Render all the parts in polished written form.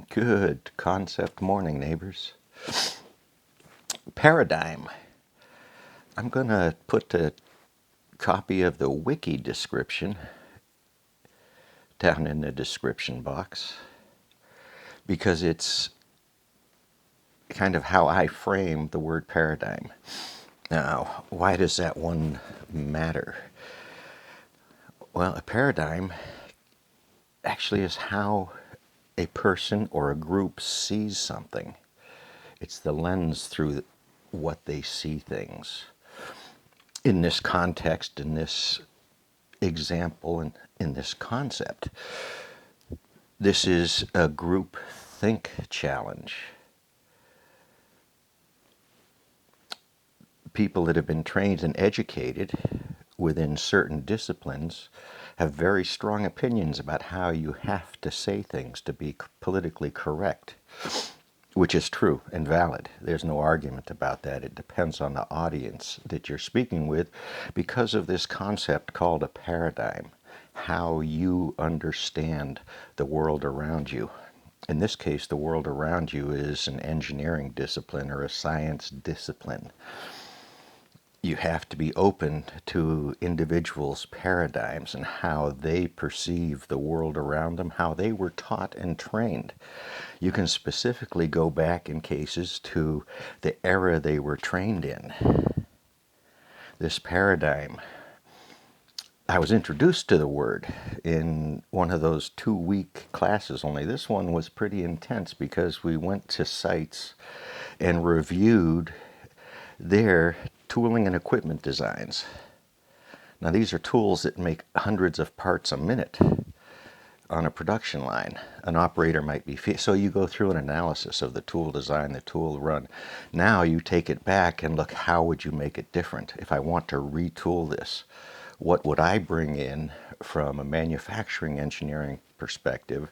Good concept morning, neighbors. Paradigm. I'm going to put a copy of the wiki description down in the description box because it's kind of how I frame the word paradigm. Now, why does that one matter? Well, a paradigm actually is how a person or a group sees something. It's the lens through what they see things. In this context, in this example, and in this concept, this is a group think challenge. People that have been trained and educated within certain disciplines have very strong opinions about how you have to say things to be politically correct, which is true and valid. There's no argument about that. It depends on the audience that you're speaking with because of this concept called a paradigm, how you understand the world around you. In this case, the world around you is an engineering discipline or a science discipline. You have to be open to individuals' paradigms and how they perceive the world around them, how they were taught and trained. You can specifically go back in cases to the era they were trained in. This paradigm, I was introduced to the word in one of those 2-week classes, only this one was pretty intense because we went to sites and reviewed their tooling and equipment designs. Now, these are tools that make hundreds of parts a minute on a production line. An operator might be, so you go through an analysis of the tool design, the tool run. Now you take it back and look, how would you make it different? If I want to retool this, what would I bring in from a manufacturing engineering perspective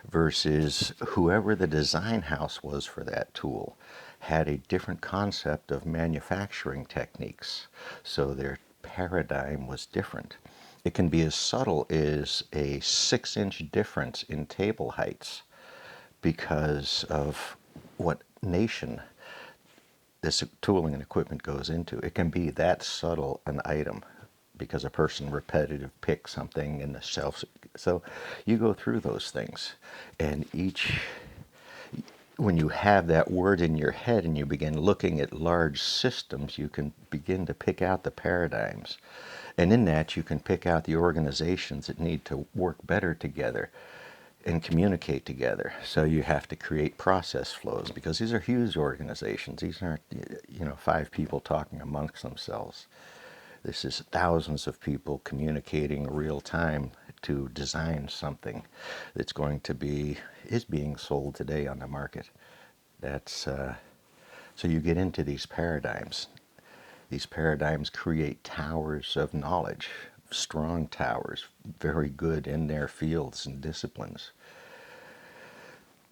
versus whoever the design house was for that tool had a different concept of manufacturing techniques, so their paradigm was different. It can be as subtle as a 6-inch difference in table heights because of what nation this tooling and equipment goes into. It can be that subtle an item because a person repetitive picks something in the shelf. So you go through those things, and when you have that word in your head and you begin looking at large systems, you can begin to pick out the paradigms. And in that, you can pick out the organizations that need to work better together and communicate together. So you have to create process flows because these are huge organizations. These aren't, 5 people talking amongst themselves. This is thousands of people communicating real time to design something that's is being sold today on the market. So you get into these paradigms. These paradigms create towers of knowledge, strong towers, very good in their fields and disciplines.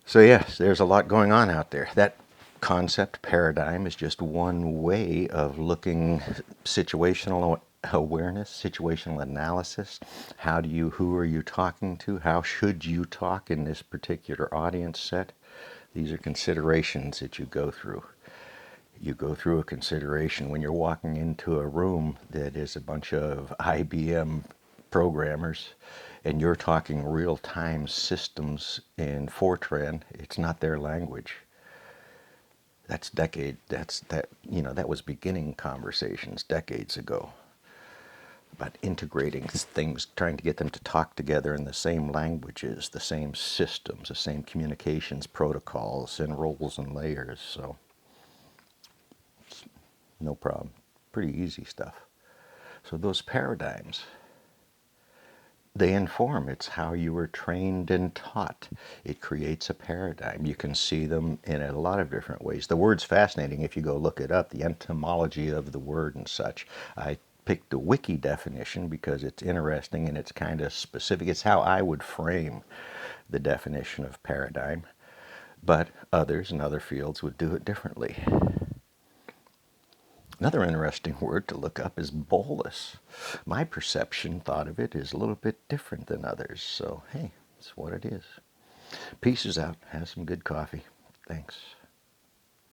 So yes, there's a lot going on out there. That concept paradigm is just one way of looking situational awareness, situational analysis. Who are you talking to? How should you talk in this particular audience set? These are considerations that you go through. You go through a consideration when you're walking into a room that is a bunch of IBM programmers and you're talking real-time systems in Fortran. It's not their language. That was beginning conversations decades ago about integrating things, trying to get them to talk together in the same languages, the same systems, the same communications protocols and roles and layers. So no problem. Pretty easy stuff. So those paradigms, they inform. It's how you were trained and taught. It creates a paradigm. You can see them in a lot of different ways. The word's fascinating if you go look it up, the etymology of the word and such. I picked the wiki definition because it's interesting and it's kind of specific. It's how I would frame the definition of paradigm. But others in other fields would do it differently. Another interesting word to look up is bolus. My perception thought of it is a little bit different than others, so hey, it's what it is. Peace is out. Have some good coffee. Thanks.